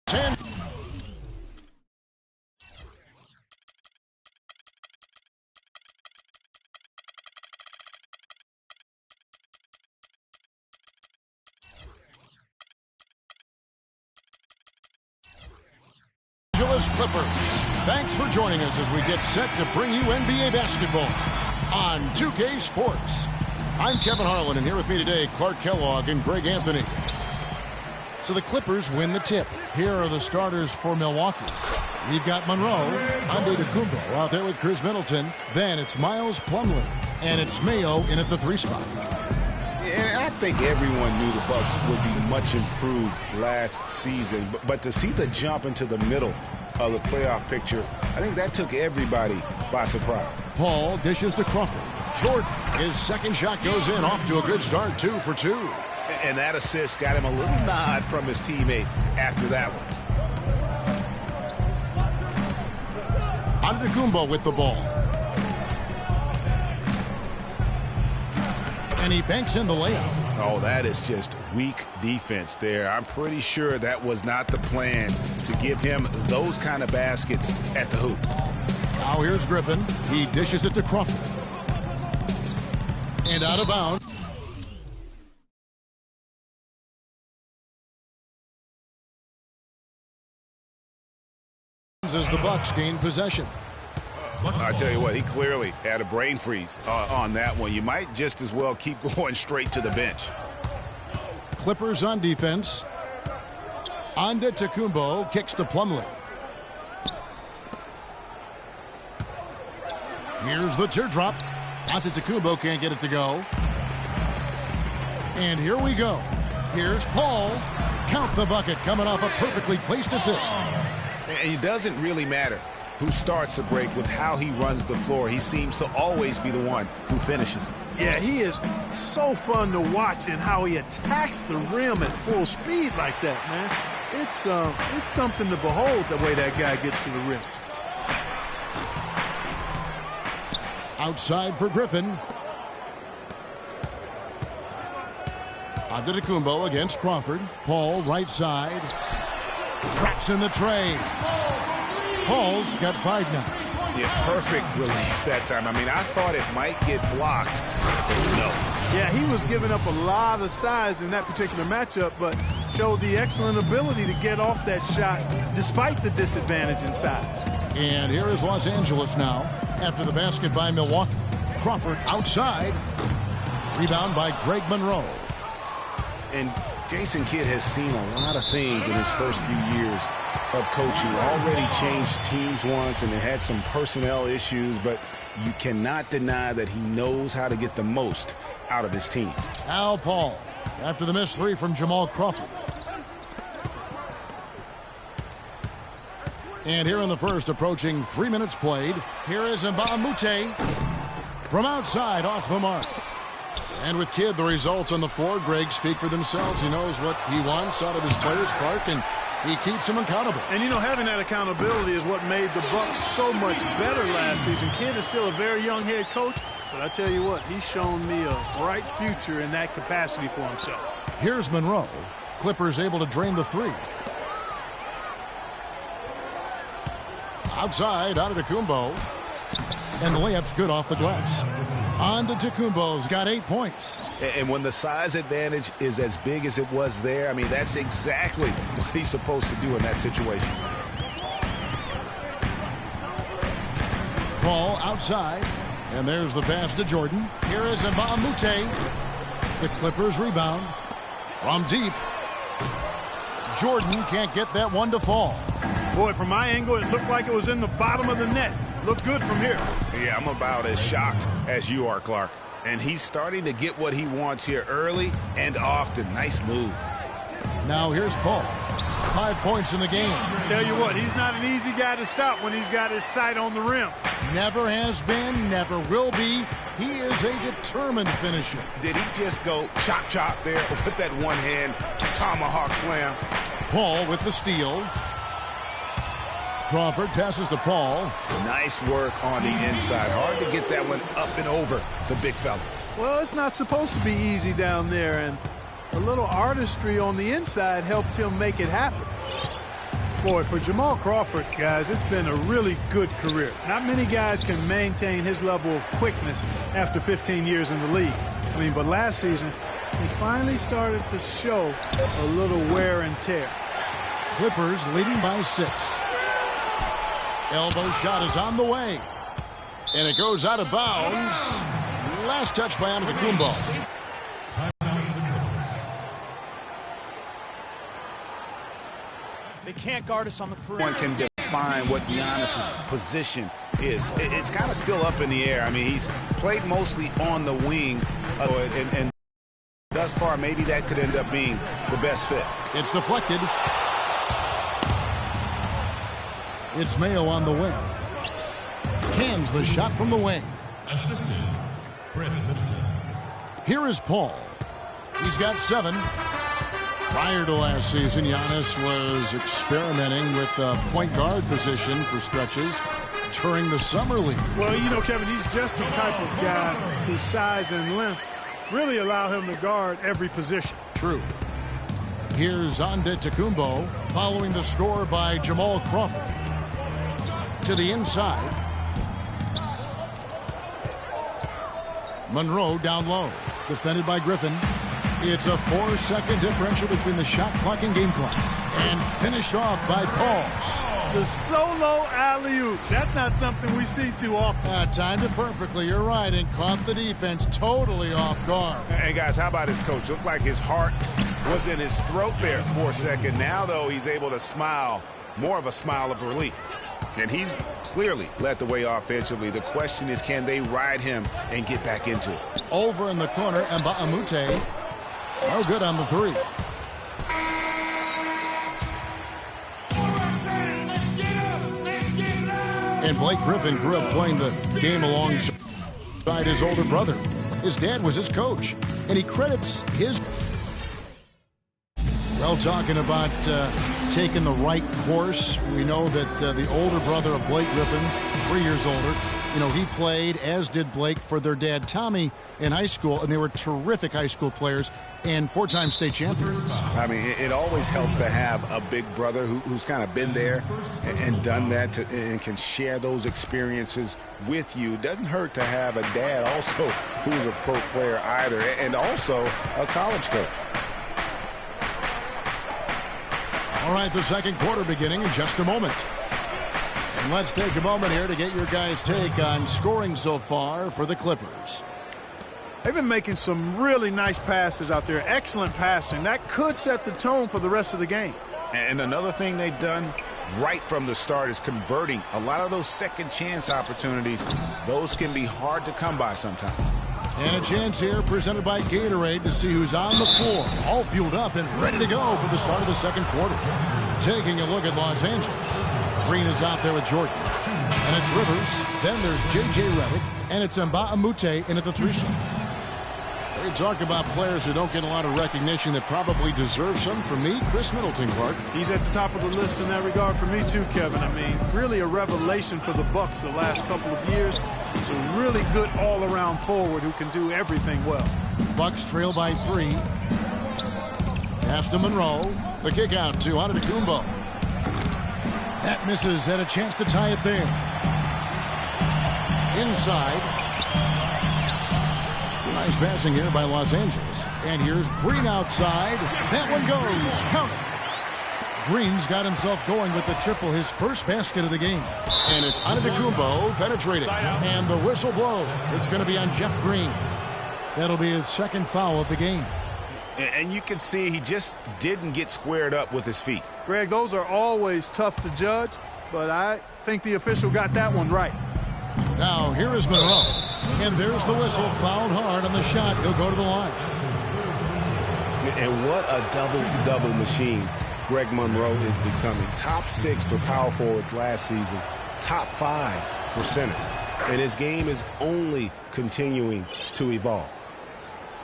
10. Angeles Clippers. Thanks for joining us as we get set to bring you NBA basketball on 2K Sports. I'm Kevin Harlan, and here with me today, Clark Kellogg and Greg Anthony. So the Clippers win the tip. Here are the starters for Milwaukee. We've got Monroe, NBA2K16 out there with Chris Middleton. Then it's Miles Plumlee, and it's Mayo in at the 3 spot. And I think everyone knew the Bucks would be much improved last season. But to see the jump into the middle of the playoff picture, I think that took everybody by surprise. Paul dishes to Crawford. Jordan, his second shot goes in, off to a good start, 2 for 2. And that assist got him a little nod from his teammate after that one. Antetokounmpo with the ball. And he banks in the layup. Oh, that is just weak defense there. I'm pretty sure that was not the plan to give him those kind of baskets at the hoop. Now here's Griffin. He dishes it to Crawford. And out of bounds. As the Bucks gain possession. I tell you what, he clearly had a brain freeze on that one. You might just as well keep going straight to the bench. Clippers on defense. Antetokounmpo kicks to Plumlee. Here's the teardrop. Antetokounmpo can't get it to go. And here we go. Here's Paul. Count the bucket, coming off a perfectly placed assist. And it doesn't really matter who starts the break with how he runs the floor. He seems to always be the one who finishes. Yeah, he is so fun to watch in how he attacks the rim at full speed like that, man. It's something to behold the way that guy gets to the rim. Outside for Griffin. Antetokounmpo against Crawford. Paul right side. Traps in the tray. Paul's got 5 now. Yeah, perfect release that time. I mean, I thought it might get blocked. No. Yeah, he was giving up a lot of size in that particular matchup, but showed the excellent ability to get off that shot despite the disadvantage in size. And here is Los Angeles now after the basket by Milwaukee. Crawford outside. Rebound by Greg Monroe. And Jason Kidd has seen a lot of things in his first few years of coaching. Already changed teams once and they had some personnel issues, but you cannot deny that he knows how to get the most out of his team. Al Paul after the missed 3 from Jamal Crawford. And here in the first, approaching 3 minutes played, here is Mbamute from outside, off the mark. And with Kidd, the results on the floor, Greg, speak for themselves. He knows what he wants out of his players, Clark, and he keeps them accountable. And, you know, having that accountability is what made the Bucks so much better last season. Kidd is still a very young head coach, but I tell you what, he's shown me a bright future in that capacity for himself. Here's Monroe. Clippers able to drain the 3. Outside, Antetokounmpo. And the layup's good off the glass. Antetokounmpo's got 8 points. And when the size advantage is as big as it was there, I mean, that's exactly what he's supposed to do in that situation. Paul outside. And there's the pass to Jordan. Here is Mbamute. The Clippers rebound from deep. Jordan can't get that one to fall. Boy, from my angle, it looked like it was in the bottom of the net. Looked good from here. Yeah, I'm about as shocked as you are, Clark. And he's starting to get what he wants here early and often. Nice move. Now here's Paul. 5 points in the game. Tell you what, he's not an easy guy to stop when he's got his sight on the rim. Never has been, never will be. He is a determined finisher. Did he just go chop there with that one-hand tomahawk slam? Paul with the steal. Crawford passes to Paul. Nice work on the inside. Hard to get that one up and over the big fella. Well, it's not supposed to be easy down there, and a little artistry on the inside helped him make it happen. Boy, for Jamal Crawford, guys, it's been a really good career. Not many guys can maintain his level of quickness after 15 years in the league. I mean, but last season, he finally started to show a little wear and tear. Clippers leading by 6. Elbow shot is on the way. And it goes out of bounds. Last touch by Antetokounmpo. They can't guard us on the perimeter. One can define what Giannis's position is. It's kind of still up in the air. I mean, he's played mostly on the wing, and thus far, maybe that could end up being the best fit. It's deflected. It's Mayo on the wing. Cans the shot from the wing. Assisted, Chris Middleton. Here is Paul. He's got 7. Prior to last season, Giannis was experimenting with the point guard position for stretches during the summer league. Well, you know, Kevin, he's just the type of guy whose size and length really allow him to guard every position. True. Here's Antetokounmpo following the score by Jamal Crawford. To the inside. Monroe down low. Defended by Griffin. It's a 4-second differential between the shot clock and game clock. And finished off by Paul. The solo alley-oop. That's not something we see too often. Timed it perfectly. You're right. And caught the defense totally off guard. Hey, guys, how about his coach? Looked like his heart was in his throat there for a second. Now, though, he's able to smile. More of a smile of relief. And he's clearly led the way offensively. The question is, can they ride him and get back into it? Over in the corner, Mbamute. No good on the 3. And Blake Griffin grew up playing the game alongside his older brother. His dad was his coach, and he credits his... Well, talking about taking the right course, we know that the older brother of Blake Griffin, 3 years older, you know, he played, as did Blake, for their dad, Tommy, in high school, and they were terrific high school players and 4-time state champions. I mean, it always helps to have a big brother who's kind of been there and done that and can share those experiences with you. Doesn't hurt to have a dad also who's a pro player either, and also a college coach. All right, the second quarter beginning in just a moment. And let's take a moment here to get your guys' take on scoring so far for the Clippers. They've been making some really nice passes out there. Excellent passing. That could set the tone for the rest of the game. And another thing they've done right from the start is converting a lot of those second chance opportunities. Those can be hard to come by sometimes. And a chance here presented by Gatorade to see who's on the floor. All fueled up and ready to go for the start of the second quarter. Taking a look at Los Angeles. Green is out there with Jordan. And it's Rivers. Then there's J.J. Redick. And it's Mbamute in at the 3 spot. We talk about players who don't get a lot of recognition that probably deserve some. For me, Chris Middleton, Clark. He's at the top of the list in that regard for me too, Kevin. I mean, really a revelation for the Bucks the last couple of years. He's a really good all-around forward who can do everything well. Bucks trail by 3. Pass to Monroe. The kick out to Antetokounmpo. That misses. Had a chance to tie it there. Inside. Nice passing here by Los Angeles. And here's Green outside. That one goes. Count it. Green's got himself going with the triple, his first basket of the game. And it's Antetokounmpo penetrating. And the whistle blows. It's going to be on Jeff Green. That'll be his second foul of the game. And you can see he just didn't get squared up with his feet. Greg, those are always tough to judge, but I think the official got that one right. Now, here is Monroe. And there's the whistle. Fouled hard on the shot. He'll go to the line. And what a double-double machine Greg Monroe is becoming. Top 6 for power forwards last season. Top 5 for centers. And his game is only continuing to evolve.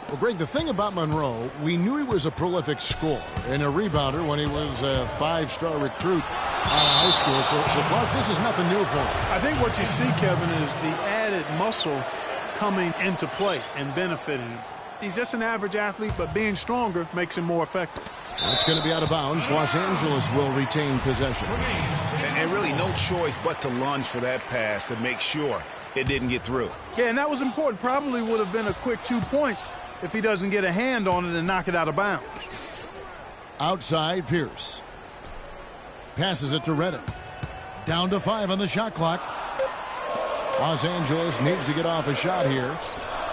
Well, Greg, the thing about Monroe, we knew he was a prolific scorer and a rebounder when he was a 5-star recruit out of high school. So, Clark, this is nothing new for him. I think what you see, Kevin, is the added muscle coming into play and benefiting him. He's just an average athlete, but being stronger makes him more effective. It's going to be out of bounds. Los Angeles will retain possession. And really no choice but to lunge for that pass to make sure it didn't get through. Yeah, and that was important. Probably would have been a quick 2 points if he doesn't get a hand on it and knock it out of bounds. Outside, Pierce. Passes it to Reddick. Down to 5 on the shot clock. Los Angeles needs to get off a shot here.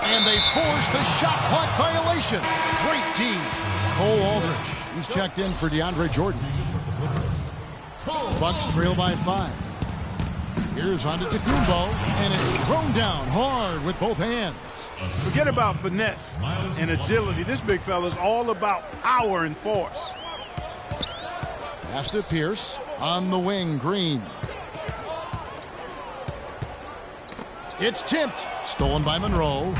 And they force the shot clock violation. Great D. Cole Aldrich. He's checked in for DeAndre Jordan. Bucks trail by 5. Here's Antetokounmpo, and it's thrown down hard with both hands. Forget about finesse and agility. This big fella's all about power and force. Pass to Pierce. On the wing, Green. It's tipped. Stolen by Monroe.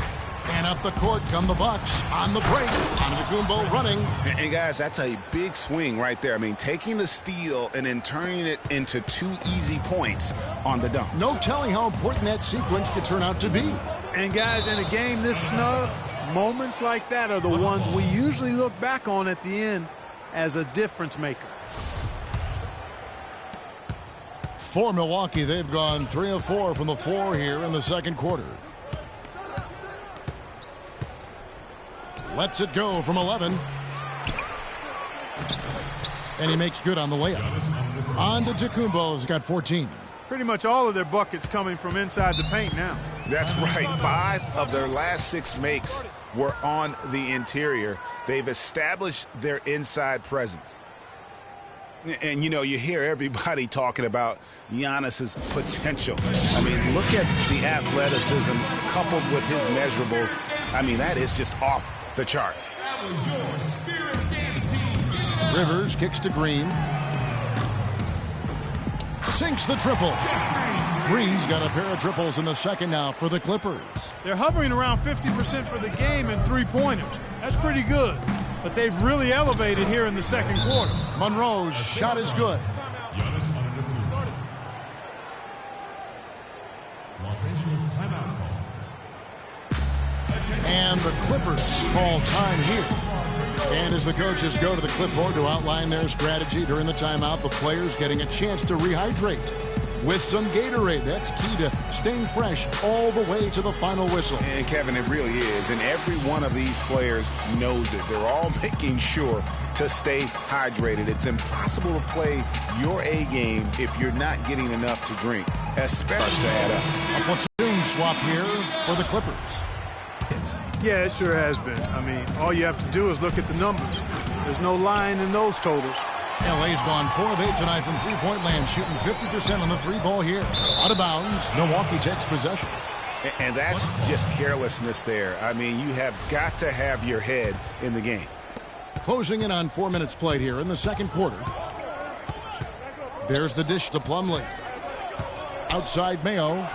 And up the court come the Bucks on the break. Antetokounmpo running. And guys, that's a big swing right there. I mean, taking the steal and then turning it into 2 easy points on the dunk. No telling how important that sequence could turn out to be. And guys, in a game this snug, moments like that are the ones we usually look back on at the end as a difference maker. For Milwaukee, they've gone 3 of 4 from the floor here in the second quarter. Lets it go from 11. And he makes good on the layup. Antetokounmpo's got 14. Pretty much all of their buckets coming from inside the paint now. That's right. 5 of their last 6 makes were on the interior. They've established their inside presence. And, you know, you hear everybody talking about Giannis's potential. I mean, look at the athleticism coupled with his measurables. I mean, that is just off the charts. Rivers kicks to Green. Sinks the triple. Green's got a pair of triples in the second now for the Clippers. They're hovering around 50% for the game in 3-pointers. That's pretty good. But they've really elevated here in the second quarter. Monroe's shot is good. Los Angeles timeout call. And the Clippers call time here. And as the coaches go to the clipboard to outline their strategy during the timeout, the players getting a chance to rehydrate with some Gatorade. That's key to staying fresh all the way to the final whistle. And, Kevin, it really is. And every one of these players knows it. They're all making sure to stay hydrated. It's impossible to play your A game if you're not getting enough to drink, especially to add up. A platoon swap here for the Clippers. Yeah, it sure has been. I mean, all you have to do is look at the numbers. There's no lying in those totals. LA's gone 4 of 8 tonight from three-point land, shooting 50% on the 3-ball here. Out of bounds, Milwaukee takes possession. And that's just carelessness there. I mean, you have got to have your head in the game. Closing in on 4 minutes played here in the second quarter. There's the dish to Plumlee. Outside Mayo.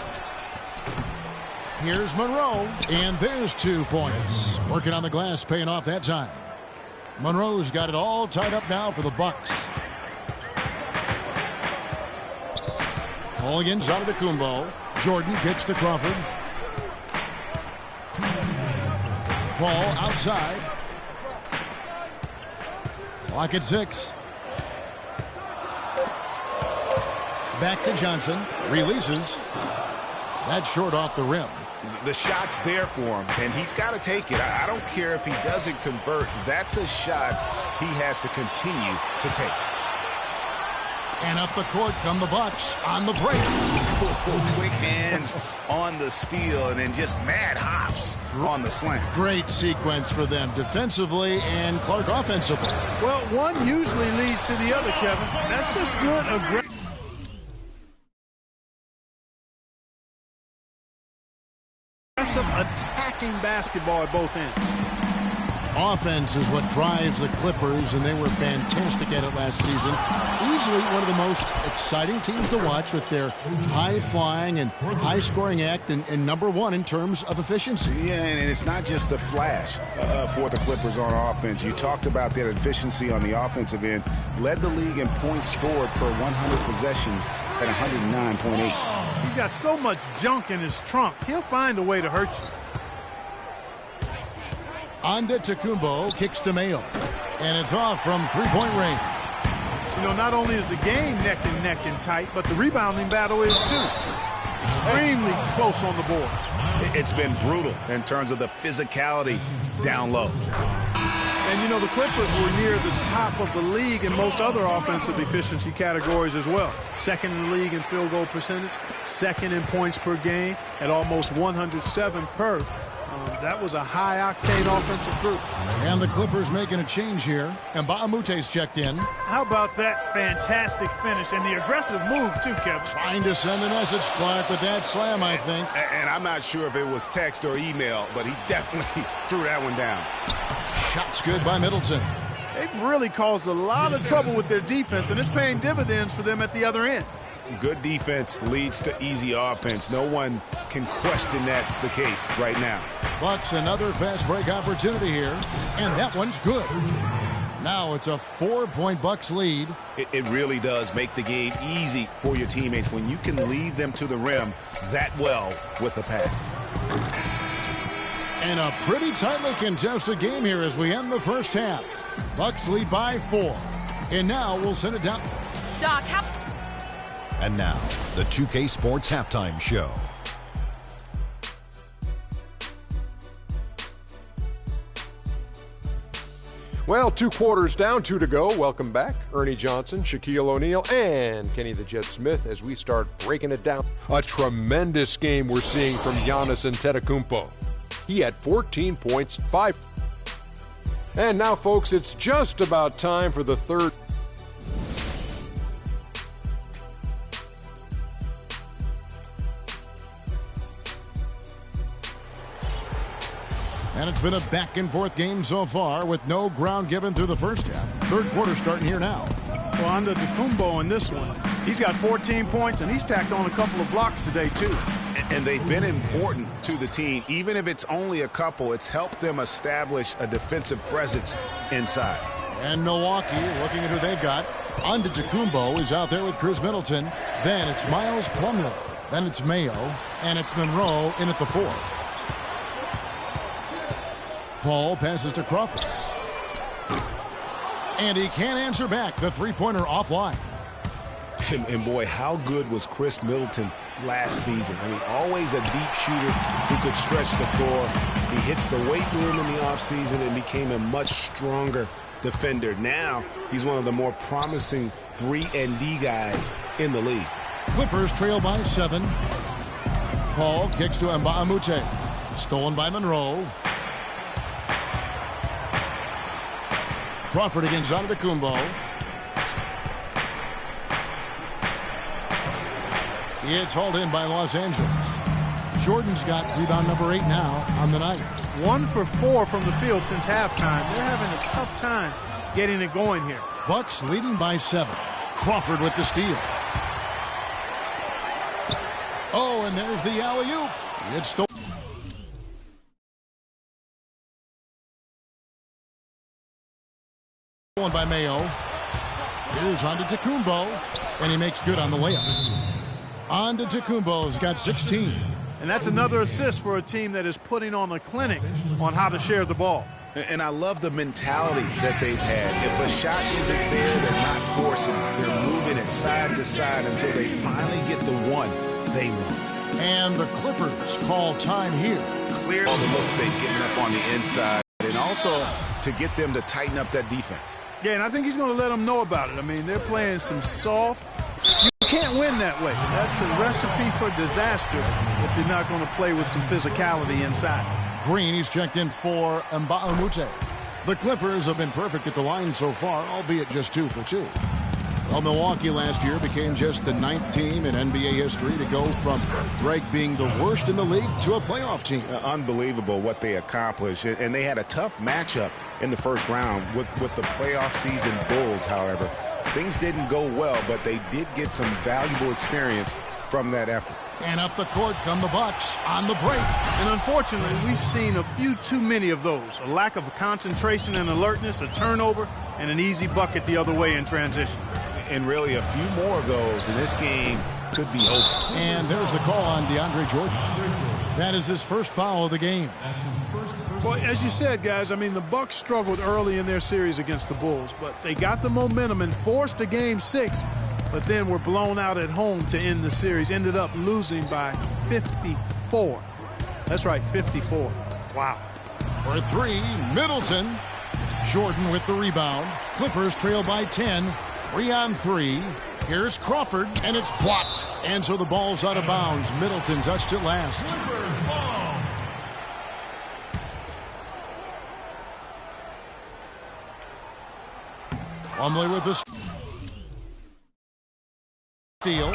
Here's Monroe, and there's 2 points. Working on the glass, paying off that time. Monroe's got it all tied up now for the Bucks. Ball against Antetokounmpo. Jordan kicks to Crawford. Paul outside. Clock at 6. Back to Johnson. Releases. That's short off the rim. The shot's there for him, and he's got to take it. I don't care if he doesn't convert. That's a shot he has to continue to take. And up the court come the Bucks on the break. Quick hands on the steal, and then just mad hops on the slam. Great sequence for them defensively and Clark offensively. Well, one usually leads to the other, Kevin. That's just good, aggressive attacking basketball at both ends. Offense is what drives the Clippers, and they were fantastic at it last season. Easily one of the most exciting teams to watch with their high-flying and high-scoring act and number 1 in terms of efficiency. Yeah, and it's not just a flash for the Clippers on offense. You talked about their efficiency on the offensive end. Led the league in points scored per 100 possessions at 109.8. He's got so much junk in his trunk. He'll find a way to hurt you. Antetokounmpo kicks to Mayo. And it's off from three-point range. You know, not only is the game neck and neck and tight, but the rebounding battle is too. Extremely close on the board. It's been brutal in terms of the physicality down low. And, you know, the Clippers were near the top of the league in most other offensive efficiency categories as well. Second in the league in field goal percentage, second in points per game at almost 107 per. That was a high-octane offensive group. And the Clippers making a change here. And Mbaamute's checked in. How about that fantastic finish and the aggressive move, too, Kevin? Trying to send a message, Clark, with that slam, I think. And I'm not sure if it was text or email, but he definitely threw that one down. Shots good by Middleton. They've really caused a lot of trouble with their defense, and it's paying dividends for them at the other end. Good defense leads to easy offense. No one can question that's the case right now. Bucks another fast break opportunity here, and that one's good. Now it's a 4-point Bucks lead. It really does make the game easy for your teammates when you can lead them to the rim that well with a pass. And a pretty tightly contested game here as we end the first half. Bucks lead by 4. And now we'll send it down. Doc, how... And now, the 2K Sports Halftime Show. Well, 2 quarters down, 2 to go. Welcome back. Ernie Johnson, Shaquille O'Neal, and Kenny the Jet Smith as we start breaking it down. A tremendous game we're seeing from Giannis Antetokounmpo. He had 14 points, 5. And now, folks, it's just about time for the third. And it's been a back-and-forth game so far with no ground given through the first half. Third quarter starting here now. Well, under Antetokounmpo in this one, he's got 14 points, and he's tacked on a couple of blocks today, too. And they've been important to the team. Even if it's only a couple, it's helped them establish a defensive presence inside. And Milwaukee looking at who they've got. Antetokounmpo is out there with Chris Middleton. Then it's Miles Plumlee. Then it's Mayo. And it's Monroe in at the 4. Paul passes to Crawford. And he can't answer back. The three-pointer offline. And boy, how good was Chris Middleton last season? I mean, always a deep shooter who could stretch the floor. He hits the weight room in the offseason and became a much stronger defender. Now, he's one of the more promising 3-and-D guys in the league. Clippers trail by 7. Paul kicks to Mbamute. Stolen by Monroe. Crawford against Antetokounmpo. It's hauled in by Los Angeles. Jordan's got rebound number 8 now on the night. 1 for 4 from the field since halftime. They're having a tough time getting it going here. Bucks leading by 7. Crawford with the steal. Oh, and there's the alley-oop. It's stolen. By Mayo. Here's Antetokounmpo, and he makes good on the layup. Antetokounmpo's got 16. And that's another assist for a team that is putting on a clinic on how to share the ball. And I love the mentality that they've had. If a shot isn't there, they're not forcing. They're moving it side to side until they finally get the one they want. And the Clippers call time here. Clear all the looks they've given up on the inside, and also to get them to tighten up that defense. Yeah, and I think he's going to let them know about it. I mean, they're playing some soft. You can't win that way. That's a recipe for disaster if you're not going to play with some physicality inside. Green, he's checked in for Mbamute. The Clippers have been perfect at the line so far, albeit just 2 for 2. Well, Milwaukee last year became just the 9th team in NBA history to go from Greg being the worst in the league to a playoff team. Unbelievable what they accomplished. And they had a tough matchup in the first round with the playoff season Bulls, however. Things didn't go well, but they did get some valuable experience from that effort. And up the court come the Bucks on the break. And unfortunately, we've seen a few too many of those. A lack of concentration and alertness, a turnover, and an easy bucket the other way in transition. And really a few more of those, and this game could be over. And there's the call on DeAndre Jordan. That is his first foul of the game. That's his first Well, as you said, guys, I mean, the Bucks struggled early in their series against the Bulls, but they got the momentum and forced a Game 6, but then were blown out at home to end the series. Ended up losing by 54. That's right, 54. Wow. For three, Middleton. Jordan with the rebound. Clippers trail by 10. 3-on-3. Here's Crawford, and it's blocked. And so the ball's out of bounds. Middleton touched it last. Clippers ball. Plumlee with the steal.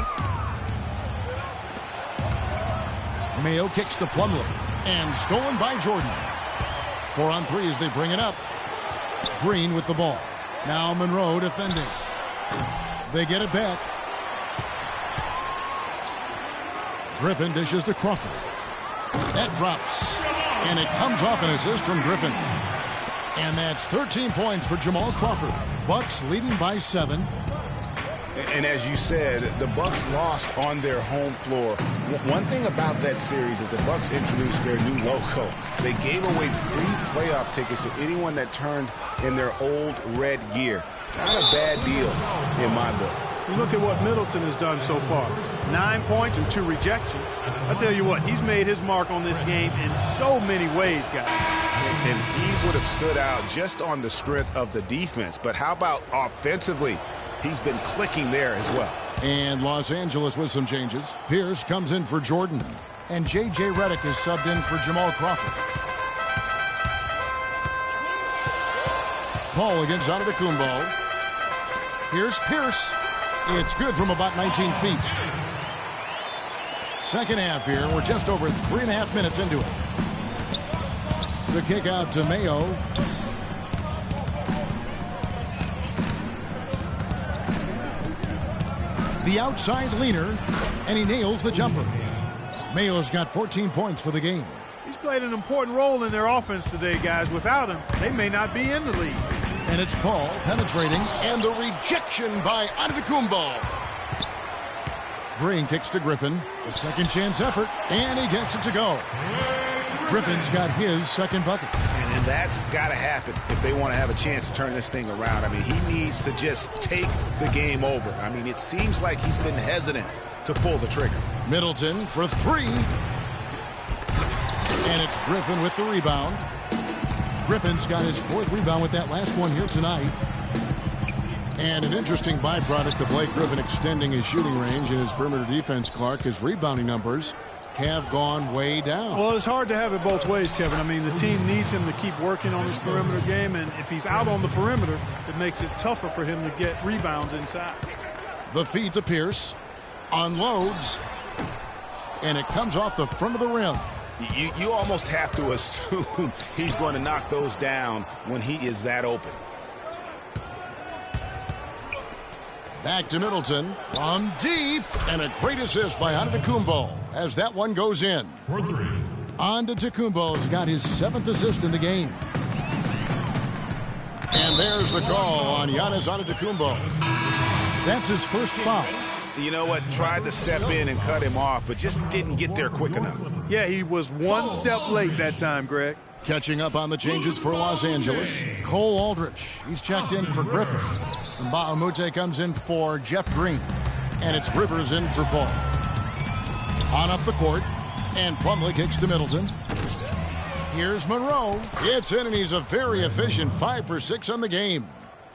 Mayo kicks to Plumlee. And stolen by Jordan. 4-on-3 as they bring it up. Green with the ball. Now Monroe defending. They get it back. Griffin dishes to Crawford. That drops. And it comes off an assist from Griffin. And that's 13 points for Jamal Crawford. Bucks leading by 7. And as you said, the Bucks lost on their home floor. One thing about that series is the Bucks introduced their new logo. They gave away free playoff tickets to anyone that turned in their old red gear. Not a bad deal in my book. You look at what Middleton has done so far. 9 points and 2 rejections. I tell you what, he's made his mark on this game in so many ways, guys. And he would have stood out just on the strength of the defense. But how about offensively? He's been clicking there as well. And Los Angeles with some changes. Pierce comes in for Jordan. And J.J. Redick is subbed in for Jamal Crawford. Paul against Antetokounmpo. Here's Pierce. It's good from about 19 feet. Second half here. We're just over 3.5 minutes into it. The kick out to Mayo. The outside leaner, and he nails the jumper. Mayo's got 14 points for the game. He's played an important role in their offense today, guys. Without him, they may not be in the league. And it's Paul penetrating, and the rejection by Antetokounmpo. Green kicks to Griffin. A second chance effort, and he gets it to go. Griffin's got his second bucket. And that's got to happen if they want to have a chance to turn this thing around. I mean, he needs to just take the game over. I mean, it seems like he's been hesitant to pull the trigger. Middleton for 3. And it's Griffin with the rebound. Griffin's got his 4th rebound with that last one here tonight. And an interesting byproduct of Blake Griffin extending his shooting range in his perimeter defense, Clark. His rebounding numbers have gone way down. Well, it's hard to have it both ways, Kevin. I mean, the team needs him to keep working on his perimeter game, and if he's out on the perimeter, it makes it tougher for him to get rebounds inside. The feed to Pierce. Unloads. And it comes off the front of the rim. You almost have to assume he's going to knock those down when he is that open. Back to Middleton. On deep. And a great assist by Antetokounmpo as that one goes in. For 3. Antetokounmpo's got his 7th assist in the game. And there's the call on Giannis Antetokounmpo. That's his first foul. You know what? Tried to step in and cut him off, but just didn't get there quick enough. Yeah, he was one step late that time, Greg. Catching up on the changes for Los Angeles. Cole Aldrich. He's checked in for Griffin. And Bahamute comes in for Jeff Green. And it's Rivers in for Paul. On up the court. And Plumlee kicks to Middleton. Here's Monroe. It's in, and he's a very efficient 5 for 6 on the game.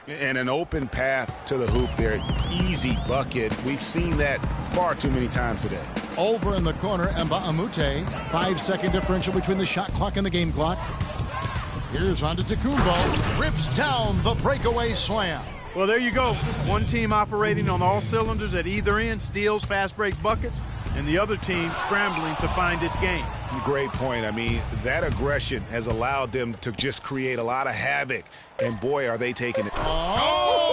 And an open path to the hoop there. Easy bucket. We've seen that far too many times today. Over in the corner, Mbaamute. 5-second differential between the shot clock and the game clock. Here's Antetokounmpo. Rips down the breakaway slam. Well, there you go. One team operating on all cylinders at either end, steals, fast break buckets, and the other team scrambling to find its game. Great point. I mean, that aggression has allowed them to just create a lot of havoc. And boy, are they taking it. Oh!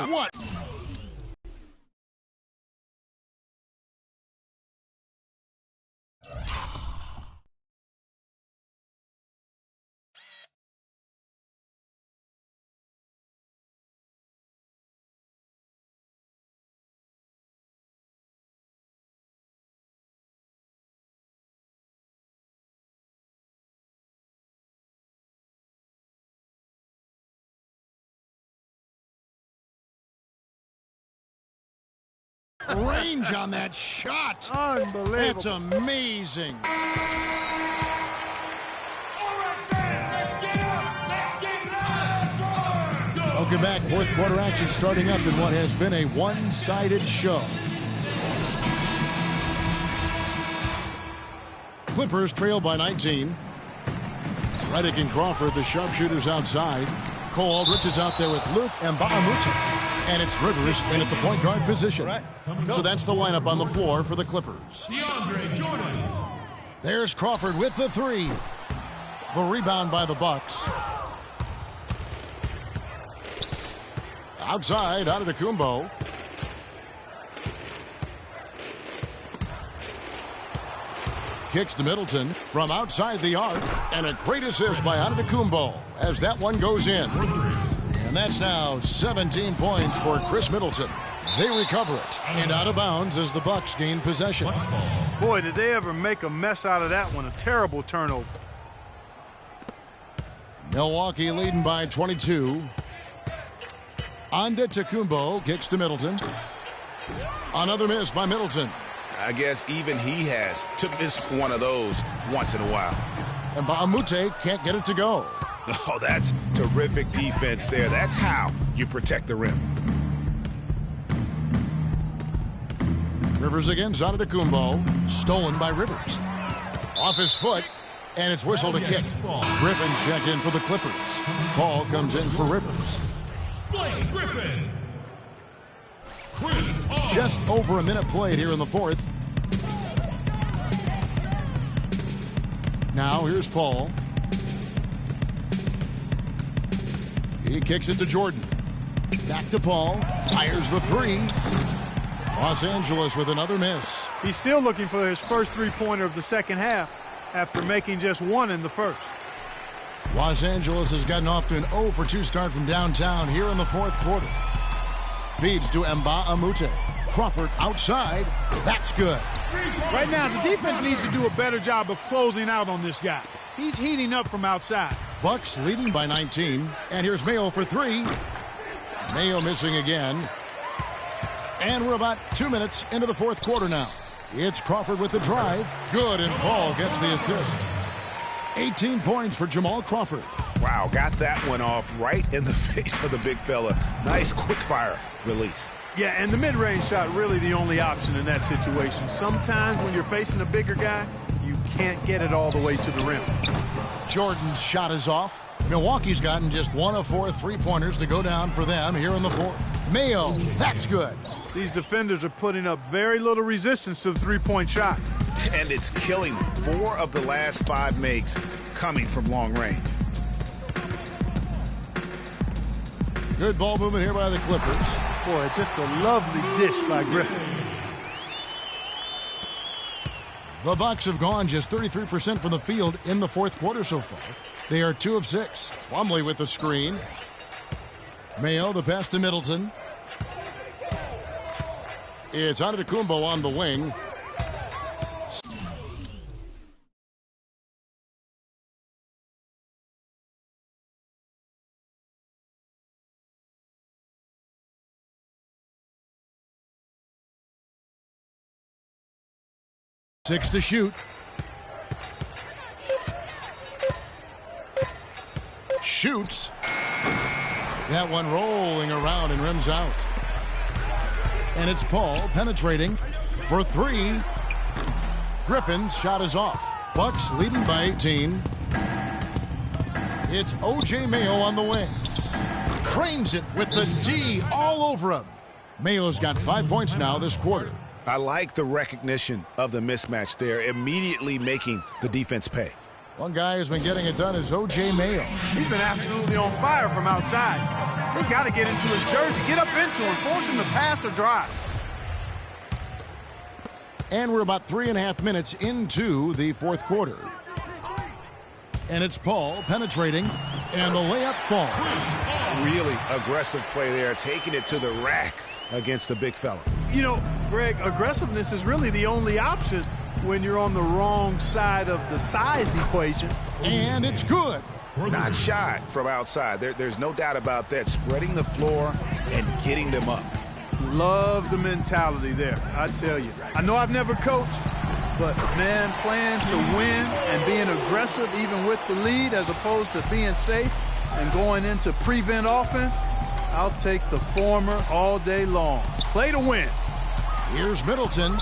What? range on that shot. Unbelievable. That's amazing. Welcome back. Fourth quarter action starting up in what has been a one-sided show. Clippers trail by 19. Redick and Crawford, the sharpshooters outside. Cole Aldrich is out there with Luke Mbah-a-Moute. And it's Rivers in at the point guard position. So that's the lineup on the floor for the Clippers. DeAndre Jordan. There's Crawford with the three. The rebound by the Bucks. Outside, Antetokounmpo. Kicks to Middleton from outside the arc. And a great assist by Antetokounmpo as that one goes in. And that's now 17 points for Chris Middleton. They recover it. And out of bounds as the Bucks gain possession. Boy, did they ever make a mess out of that one. A terrible turnover. Milwaukee leading by 22. Antetokounmpo kicks to Middleton. Another miss by Middleton. I guess even he has to miss one of those once in a while. And Mbah-a-Moute can't get it to go. Oh, that's terrific defense there. That's how you protect the rim. Rivers against Antetokounmpo. Stolen by Rivers. Off his foot, and it's whistled a kick. Griffin's checked in for the Clippers. Ball comes in for Rivers. Blake Griffin. Chris Paul. Just over a minute played here in the fourth. Now here's Paul. He kicks it to Jordan. Back to Paul. Fires the three. Los Angeles with another miss. He's still looking for his first three-pointer of the second half after making just one in the first. Los Angeles has gotten off to an 0 for 2 start from downtown here in the fourth quarter. Feeds to Mbah-a-Moute. Crawford outside. That's good. Right now, the defense needs to do a better job of closing out on this guy. He's heating up from outside. Bucks leading by 19. And here's Mayo for three. Mayo missing again. And we're about 2 minutes into the fourth quarter now. It's Crawford with the drive. Good, and Paul gets the assist. 18 points for Jamal Crawford. Wow, got that one off right in the face of the big fella. Nice quick fire release. Yeah, and the mid-range shot really the only option in that situation. Sometimes when you're facing a bigger guy, you can't get it all the way to the rim. Jordan's shot is off. Milwaukee's gotten just 1 of 4 three-pointers to go down for them here in the fourth. Mayo, that's good. These defenders are putting up very little resistance to the three-point shot. And it's killing them. 4 of the last 5 makes coming from long range. Good ball movement here by the Clippers. Boy, just a lovely dish by Griffin. The Bucks have gone just 33% from the field in the fourth quarter so far. They are 2 of 6. Plumlee with the screen. Mayo, the pass to Middleton. It's Antetokounmpo on the wing. Six to shoot. Shoots. That one rolling around and rims out. And it's Paul penetrating for 3. Griffin's shot is off. Bucks leading by 18. It's O.J. Mayo on the wing. Cranes it with the D all over him. Mayo's got 5 points now this quarter. I like the recognition of the mismatch there, immediately making the defense pay. One guy who's been getting it done is O.J. Mayo. He's been absolutely on fire from outside. They got to get into his jersey, get up into him, force him to pass or drive. And we're about 3.5 minutes into the fourth quarter. And it's Paul penetrating, and the layup falls. Really aggressive play there, taking it to the rack against the big fella. You know, Greg, aggressiveness is really the only option when you're on the wrong side of the size equation. And it's good. Not shot from outside. There's no doubt about that. Spreading the floor and getting them up. Love the mentality there, I tell you. I know I've never coached, but, man, playing to win and being aggressive even with the lead as opposed to being safe and going into prevent offense, I'll take the former all day long. Play to win. Here's Middleton.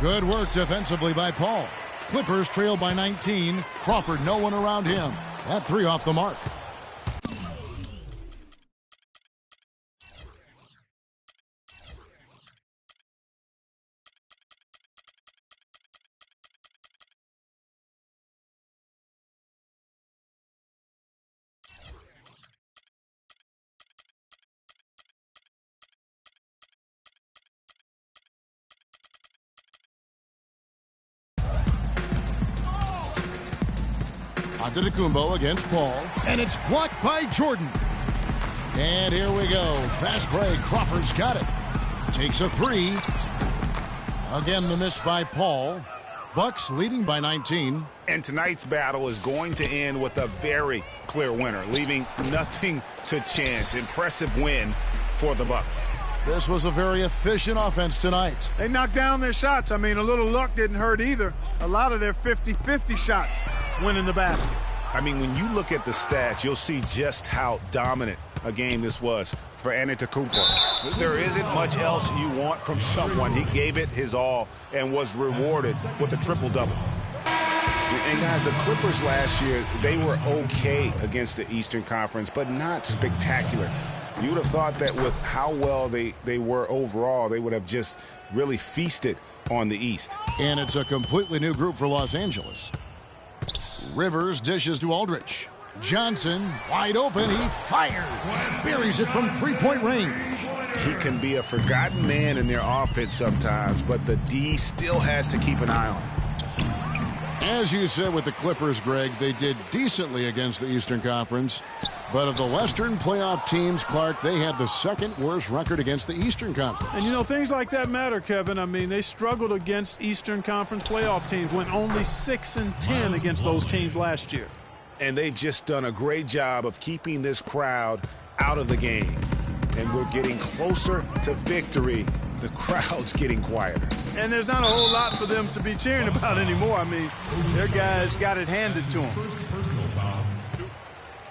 Good work defensively by Paul. Clippers trail by 19. Crawford, no one around him. That three off the mark. Antetokounmpo against Paul, and it's blocked by Jordan. And here we go. Fast break. Crawford's got it. Takes a three. Again, the miss by Paul. Bucks leading by 19. And tonight's battle is going to end with a very clear winner, leaving nothing to chance. Impressive win for the Bucks. This was a very efficient offense tonight. They knocked down their shots. I mean, a little luck didn't hurt either. A lot of their 50-50 shots went in the basket. I mean, when you look at the stats, you'll see just how dominant a game this was for Antetokounmpo. There isn't much else you want from someone. He gave it his all and was rewarded with a triple-double. And, guys, the Clippers last year, they were okay against the Eastern Conference, but not spectacular. You would have thought that with how well they were overall, they would have just really feasted on the East. And it's a completely new group for Los Angeles. Rivers dishes to Aldridge. Johnson, wide open, he fires. Buries it from three-point range. He can be a forgotten man in their offense sometimes, but the D still has to keep an eye on him. As you said with the Clippers, Greg, they did decently against the Eastern Conference. But of the Western playoff teams, Clark, they had the second worst record against the Eastern Conference. And, you know, things like that matter, Kevin. I mean, they struggled against Eastern Conference playoff teams, went only 6-10 against those teams last year. And they've just done a great job of keeping this crowd out of the game. And we're getting closer to victory. The crowd's getting quieter. And there's not a whole lot for them to be cheering about anymore. I mean, their guys got it handed to them. First personal foul.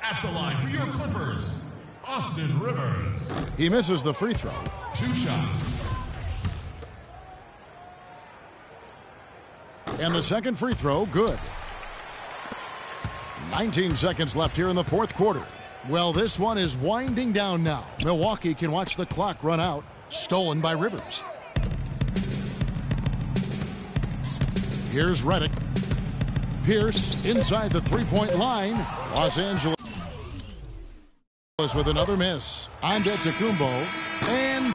At the line for your Clippers, Austin Rivers. He misses the free throw. 2 shots. And the second free throw, good. 19 seconds left here in the fourth quarter. Well, this one is winding down now. Milwaukee can watch the clock run out. Stolen by Rivers. Here's Redick. Pierce inside the three-point line. Los Angeles with another miss. Antetokounmpo. And